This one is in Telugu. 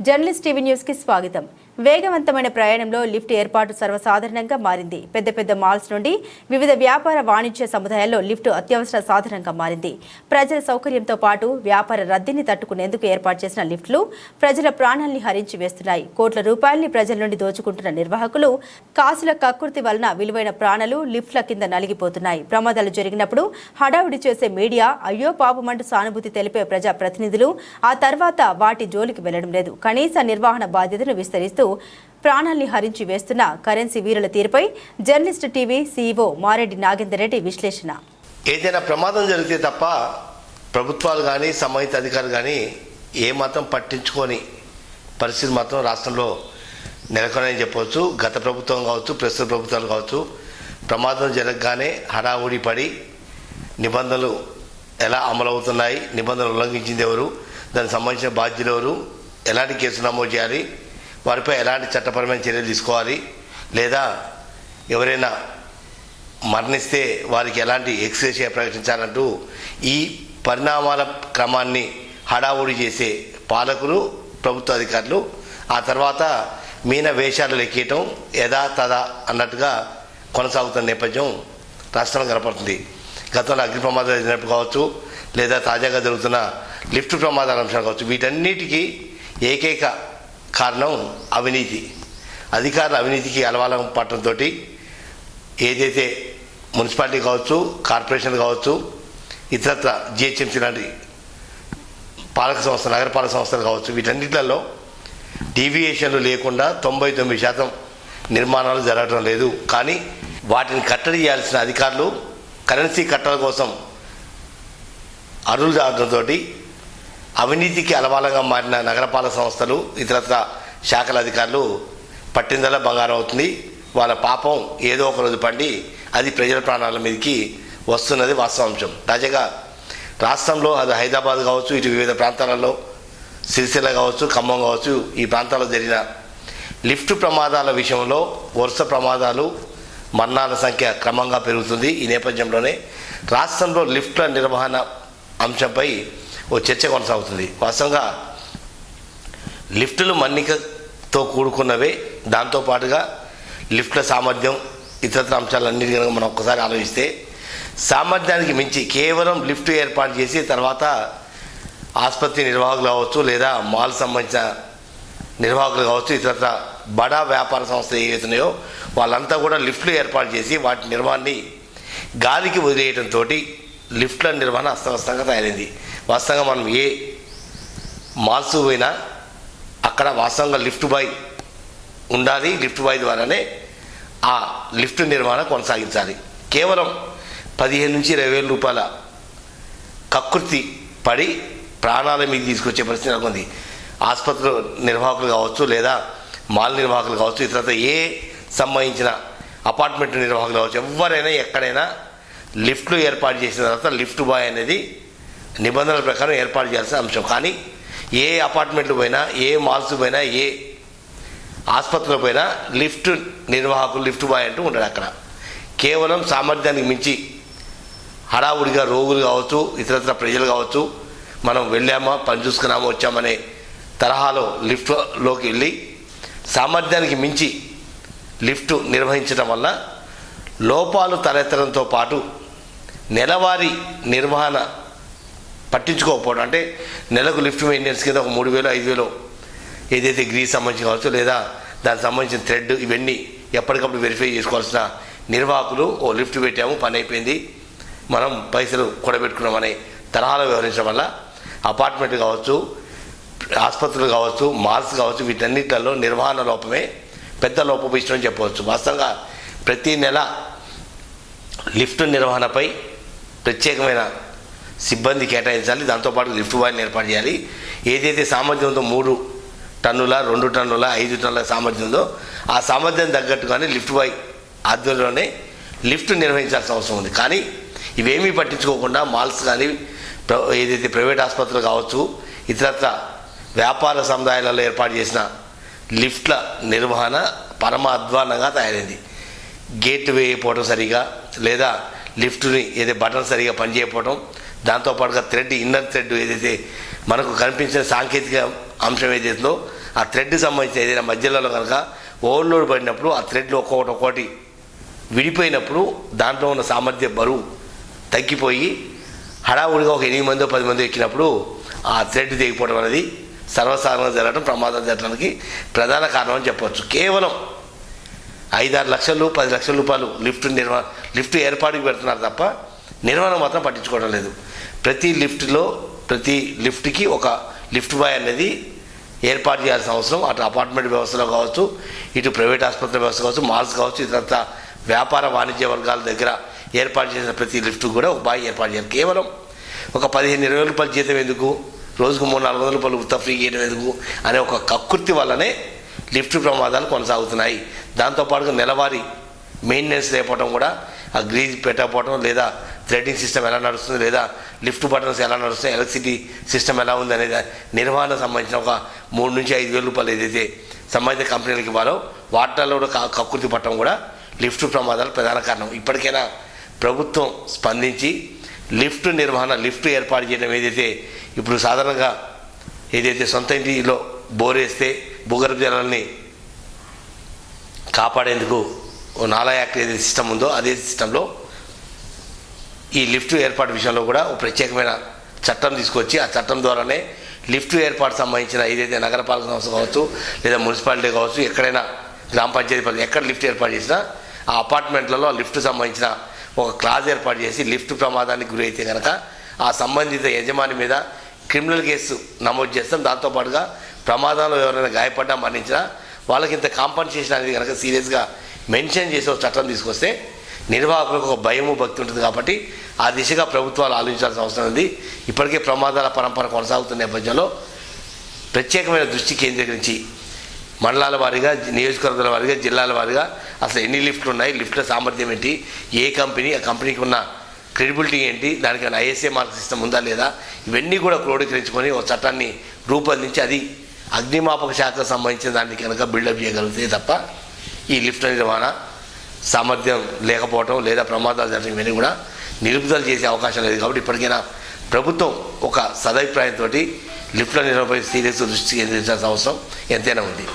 జర్నలిస్ట్ టీవీ న్యూస్ కి స్వాగతం. వేగవంతమైన ప్రయాణంలో లిఫ్ట్ ఏర్పాటు సర్వసాధారణంగా మారింది. పెద్ద పెద్ద మాల్స్ నుండి వివిధ వ్యాపార వాణిజ్య సముదాయాల్లో లిఫ్ట్ అత్యవసర సాధనంగా మారింది. ప్రజల సౌకర్యంతో పాటు వ్యాపార రద్దీని తట్టుకునేందుకు ఏర్పాటు చేసిన లిఫ్ట్లు ప్రజల ప్రాణాల్ని హరించి వేస్తున్నాయి. కోట్ల రూపాయల్ని ప్రజల నుండి దోచుకుంటున్న నిర్వాహకులు కాసుల కక్కుర్తి వలన విలువైన ప్రాణాలు లిఫ్ట్ల కింద నలిగిపోతున్నాయి. ప్రమాదాలు జరిగినప్పుడు హడావుడి చేసే మీడియా, అయ్యో పాపమంటూ సానుభూతి తెలిపే ప్రజా ప్రతినిధులు ఆ తర్వాత వాటి జోలికి వెళ్లడం లేదు. కనీస నిర్వహణ బాధ్యతను విస్తరిస్తూ ప్రాణాల్ని హరించి వేస్తున్న కరెన్సీ వీరుల తీరుపై journalist TV CEO Mareddy Nagender Reddy విశ్లేషణ. ఏదైనా ప్రమాదం జరిగితే తప్ప ప్రభుత్వాలు కానీ సంబంధిత అధికారులు కానీ ఏమాత్రం పట్టించుకొని పరిస్థితి మాత్రం రాష్ట్రంలో నెలకొనని చెప్పవచ్చు. గత ప్రభుత్వం కావచ్చు, ప్రస్తుత ప్రభుత్వాలు కావచ్చు, ప్రమాదం జరగగానే హడావుడి పడి నిబంధనలు ఎలా అమలవుతున్నాయి, నిబంధనలు ఉల్లంఘించింది ఎవరు, దానికి సంబంధించిన బాధ్యులు ఎవరు, ఎలాంటి కేసు నమోదు చేయాలి, వారిపై ఎలాంటి చట్టపరమైన చర్యలు తీసుకోవాలి, లేదా ఎవరైనా మరణిస్తే వారికి ఎలాంటి ఎక్స్గ్రేషియా ప్రకటించాలంటూ ఈ పరిణామాల క్రమాన్ని హడావుడి చేసే పాలకులు, ప్రభుత్వ అధికారులు ఆ తర్వాత మీన వేషాలు లెక్కేయటం యథా తదా అన్నట్టుగా కొనసాగుతున్న నేపథ్యం రాష్ట్రంలో కనపడుతుంది. గతంలో అగ్ని ప్రమాదాలు జరిగినప్పుడు కావచ్చు, లేదా తాజాగా జరుగుతున్న లిఫ్ట్ ప్రమాదాల అంశాలు కావచ్చు, వీటన్నిటికీ ఏకైక కారణం అవినీతి. అధికారుల అవినీతికి అలవాలం పట్టడంతో ఏదైతే మున్సిపాలిటీ కావచ్చు, కార్పొరేషన్లు కావచ్చు, ఇతరత్ర జిహెచ్ఎంసీ లాంటి పాలక సంస్థ, నగరపాలక సంస్థలు కావచ్చు, వీటన్నిటిలో డీవియేషన్లు లేకుండా 99% నిర్మాణాలు జరగడం లేదు. కానీ వాటిని కట్టడి చేయాల్సిన అధికారులు కరెన్సీ కట్టల కోసం అరులు జాగడంతో అవినీతికి అలవాలంగా మారిన నగరపాలక సంస్థలు, ఇతరత్ర శాఖల అధికారులు పట్టిందల్లా బంగారం అవుతుంది. వాళ్ళ పాపం ఏదో ఒక రోజు పండి అది ప్రజల ప్రాణాల మీదకి వస్తున్నది వాస్తవాంశం. తాజాగా రాష్ట్రంలో అది హైదరాబాద్ కావచ్చు, ఇటు వివిధ ప్రాంతాలలో సిరిసిల్ల కావచ్చు, ఖమ్మం కావచ్చు, ఈ ప్రాంతాల్లో జరిగిన లిఫ్ట్ ప్రమాదాల విషయంలో వరుస ప్రమాదాలు, మరణాల సంఖ్య క్రమంగా పెరుగుతుంది. ఈ నేపథ్యంలోనే రాష్ట్రంలో లిఫ్ట్ల నిర్వహణ అంశంపై ఓ చర్చ కొనసాగుతుంది. వాస్తవంగా లిఫ్టులు మన్నికతో కూడుకున్నవే. దాంతోపాటుగా లిఫ్ట్ల సామర్థ్యం, ఇతరత్ర అంశాలన్నిటి కనుక మనం ఒక్కసారి ఆలోచిస్తే సామర్థ్యానికి మించి కేవలం లిఫ్ట్ ఏర్పాటు చేసి తర్వాత ఆసుపత్రి నిర్వాహకులు కావచ్చు, లేదా మాల్ సంబంధించిన నిర్వాహకులు కావచ్చు, ఇతరత్ర బడా వ్యాపార సంస్థలు ఏవైతున్నాయో వాళ్ళంతా కూడా లిఫ్ట్లు ఏర్పాటు చేసి వాటి నిర్వహణని గాలికి వదిలేయడంతో లిఫ్ట్ల నిర్వహణ అస్తవ్యస్తంగా తయారైంది. వాస్తవంగా మనం ఏ మాల్స్ పోయినా అక్కడ వాస్తవంగా లిఫ్ట్ బాయ్ ఉండాలి. లిఫ్ట్ బాయ్ ద్వారానే ఆ లిఫ్ట్ నిర్వహణ కొనసాగించాలి. కేవలం 15,000 నుంచి 20,000 రూపాయల కక్కుర్తి పడి ప్రాణాల మీద తీసుకొచ్చే పరిస్థితి నెలకొంది. ఆసుపత్రి నిర్వాహకులు కావచ్చు, లేదా మాల్ నిర్వాహకులు కావచ్చు, ఇతర ఏ సంబంధించిన అపార్ట్మెంట్ నిర్వాహకులు కావచ్చు, ఎవరైనా ఎక్కడైనా లిఫ్ట్లు ఏర్పాటు చేసిన తర్వాత లిఫ్ట్ బాయ్ అనేది నిబంధనల ప్రకారం ఏర్పాటు చేయాల్సిన అంశం. కానీ ఏ అపార్ట్మెంట్లు పోయినా, ఏ మాల్స్ పోయినా, ఏ ఆసుపత్రులకు పోయినా లిఫ్ట్ నిర్వాహకులు, లిఫ్ట్ బాయ్ అంటూ ఉంటాడు. అక్కడ కేవలం సామర్థ్యానికి మించి హడావుడిగా రోగులు కావచ్చు, ఇతరత్ర ప్రజలు కావచ్చు, మనం వెళ్ళామా, పని చూసుకున్నామా, వచ్చామనే తరహాలో లిఫ్ట్లోకి వెళ్ళి సామర్థ్యానికి మించి లిఫ్ట్ నిర్వహించడం వల్ల లోపాలు తలెత్తడంతో పాటు నెలవారీ నిర్వహణ పట్టించుకోకపోవడం, అంటే నెలకు లిఫ్ట్ మెయింటెనెన్స్ కింద ఒక 3,000 5,000 ఏదైతే గ్రీస్ సంబంధించి కావచ్చు లేదా దానికి సంబంధించిన థ్రెడ్ ఇవన్నీ ఎప్పటికప్పుడు వెరిఫై చేసుకోవాల్సిన నిర్వాహకులు ఓ లిఫ్ట్ పెట్టాము పని అయిపోయింది మనం పైసలు కూడబెట్టుకున్నామనే తరహాలో వ్యవహరించడం వల్ల అపార్ట్మెంట్ కావచ్చు, ఆసుపత్రులు కావచ్చు, మాల్స్ కావచ్చు, వీటన్నిటిలో నిర్వహణ లోపమే పెద్ద లోపభూయిష్టం అని చెప్పవచ్చు. వాస్తవంగా ప్రతి నెల లిఫ్ట్ నిర్వహణపై ప్రత్యేకమైన సిబ్బంది కేటాయించాలి. దాంతోపాటు లిఫ్ట్ బాయ్ని ఏర్పాటు చేయాలి. ఏదైతే సామర్థ్యం ఉందో 3 టన్నుల 2 టన్నుల 5 టన్నుల సామర్థ్యం ఉందో ఆ సామర్థ్యం తగ్గట్టుగానే లిఫ్ట్ బాయ్ ఆధ్వర్యంలోనే లిఫ్ట్ నిర్వహించాల్సిన అవసరం ఉంది. కానీ ఇవేమీ పట్టించుకోకుండా మాల్స్ కానీ ఏదైతే ప్రైవేట్ ఆసుపత్రులు కావచ్చు, ఇతరత్ర వ్యాపార సముదాయాలలో ఏర్పాటు చేసిన లిఫ్ట్ల నిర్వహణ పరమ అధ్వానంగా తయారైంది. గేట్ వేయకపోవడం సరిగా, లేదా లిఫ్ట్ని ఏదైతే బటన్ సరిగా పనిచేయకపోవడం, దాంతోపాటుగా థ్రెడ్, ఇన్నర్ థ్రెడ్ ఏదైతే మనకు కనిపించిన సాంకేతిక అంశం ఏదైతుందో ఆ థ్రెడ్కి సంబంధించిన ఏదైనా మధ్యలో కనుక ఓవర్లోడ్ పడినప్పుడు ఆ థ్రెడ్లు ఒక్కొక్కటి విడిపోయినప్పుడు దాంట్లో ఉన్న సామర్థ్య బరువు తగ్గిపోయి హడావుడిగా ఒక 8 మందో 10 మందో ఎక్కినప్పుడు ఆ థ్రెడ్ తెగిపోవడం అనేది సర్వసాధారణంగా జరగడం, ప్రమాదం జరగడానికి ప్రధాన కారణం అని చెప్పవచ్చు. కేవలం 5-6 లక్షలు 10 లక్షల రూపాయలు లిఫ్ట్ ఏర్పాటుకి పెడుతున్నారు తప్ప నిర్వహణ మాత్రం పట్టించుకోవడం లేదు. ప్రతి లిఫ్ట్కి ఒక లిఫ్ట్ బాయ్ అనేది ఏర్పాటు చేయాల్సిన అవసరం అటు అపార్ట్మెంట్ వ్యవస్థలో కావచ్చు, ఇటు ప్రైవేట్ ఆసుపత్రి వ్యవస్థ కావచ్చు, మాల్స్ కావచ్చు, ఇతర వ్యాపార వాణిజ్య వర్గాల దగ్గర ఏర్పాటు చేసిన ప్రతి లిఫ్ట్ కూడా ఒక బాయ్ ఏర్పాటు చేయాలి. కేవలం ఒక 15-20 రూపాయల జీతం ఎందుకు, రోజుకు 300-400 రూపాయలు ఉత్త ఫ్రీ చేయడం ఎందుకు అనే ఒక కక్కుర్తి వల్లనే లిఫ్ట్ ప్రమాదాలు కొనసాగుతున్నాయి. దాంతోపాటుగా నెలవారీ మెయింటెనెన్స్ లేకపోవడం కూడా, ఆ గ్రీజ్ పెట్టకపోవడం, లేదా థ్రెడ్డింగ్ సిస్టమ్ ఎలా నడుస్తుంది, లేదా లిఫ్ట్ బటన్స్ ఎలా నడుస్తుంది, ఎలక్ట్రిసిటీ సిస్టమ్ ఎలా ఉంది అనేది నిర్వహణ సంబంధించిన ఒక 3,000 నుంచి 5,000 రూపాయలు ఏదైతే సంబంధిత కంపెనీలకు ఇవ్వాలో వాటిల్లో కూడా కక్కుర్తి పట్టడం కూడా లిఫ్ట్ ప్రమాదాలు ప్రధాన కారణం. ఇప్పటికైనా ప్రభుత్వం స్పందించి లిఫ్ట్ నిర్వహణ, లిఫ్ట్ ఏర్పాటు చేయడం ఏదైతే ఇప్పుడు సాధారణంగా ఏదైతే సొంత ఇంటిలో బోరేస్తే భూగర్భ జలాల్ని కాపాడేందుకు నాలా యాక్ట్ ఏదైతే సిస్టమ్ ఉందో అదే సిస్టంలో ఈ లిఫ్ట్ ఏర్పాటు విషయంలో కూడా ఒక ప్రత్యేకమైన చట్టం తీసుకొచ్చి ఆ చట్టం ద్వారానే లిఫ్ట్ ఏర్పాటు సంబంధించిన ఏదైతే నగరపాలక సంస్థ కావచ్చు, లేదా మున్సిపాలిటీ కావచ్చు, ఎక్కడైనా గ్రామ పంచాయతీ ఎక్కడ లిఫ్ట్ ఏర్పాటు చేసినా ఆ అపార్ట్మెంట్లలో లిఫ్ట్ సంబంధించిన ఒక క్లాజ్ ఏర్పాటు చేసి లిఫ్ట్ ప్రమాదానికి గురైతే కనుక ఆ సంబంధిత యజమాని మీద క్రిమినల్ కేసు నమోదు చేస్తాం. దాంతోపాటుగా ప్రమాదంలో ఎవరైనా గాయపడ్డా మరణించినా వాళ్ళకి ఇంత కాంపన్సేషన్ అనేది కనుక సీరియస్గా మెన్షన్ చేసి ఒక చట్టం తీసుకొస్తే నిర్వాహకులకు ఒక భయము భక్తి ఉంటుంది. కాబట్టి ఆ దిశగా ప్రభుత్వాలు ఆలోచించాల్సిన అవసరం ఉంది. ఇప్పటికే ప్రమాదాల పరంపర కొనసాగుతున్న నేపథ్యంలో ప్రత్యేకమైన దృష్టి కేంద్రీకరించి మండలాల వారీగా, నియోజకవర్గాల వారీగా, జిల్లాల వారీగా అసలు ఎన్ని లిఫ్ట్లు ఉన్నాయి, లిఫ్ట్ల సామర్థ్యం ఏంటి, ఏ కంపెనీ, ఆ కంపెనీకి ఉన్న క్రెడిబిలిటీ ఏంటి, దానికి ఐఎస్ఏ మార్క్ సిస్టమ్ ఉందా లేదా, ఇవన్నీ కూడా క్రోడీకరించుకొని ఒక చట్టాన్ని రూపొందించి అది అగ్నిమాపక శాఖకు సంబంధించిన దానికి కనుక బిల్డప్ చేయగలిగితే తప్ప ఈ లిఫ్ట్ నిర్వహణ సామర్థ్యం లేకపోవటం లేదా ప్రమాదాలు జరగడం ఇవన్నీ కూడా నిలుపుదల చేసే అవకాశం లేదు. కాబట్టి ఇప్పటికైనా ప్రభుత్వం ఒక సదభిప్రాయంతో లిఫ్ట్ల నిర్వహణపై సీరియస్ దృష్టి కేంద్రీకరించాల్సిన అవసరం ఎంతైనా ఉంది.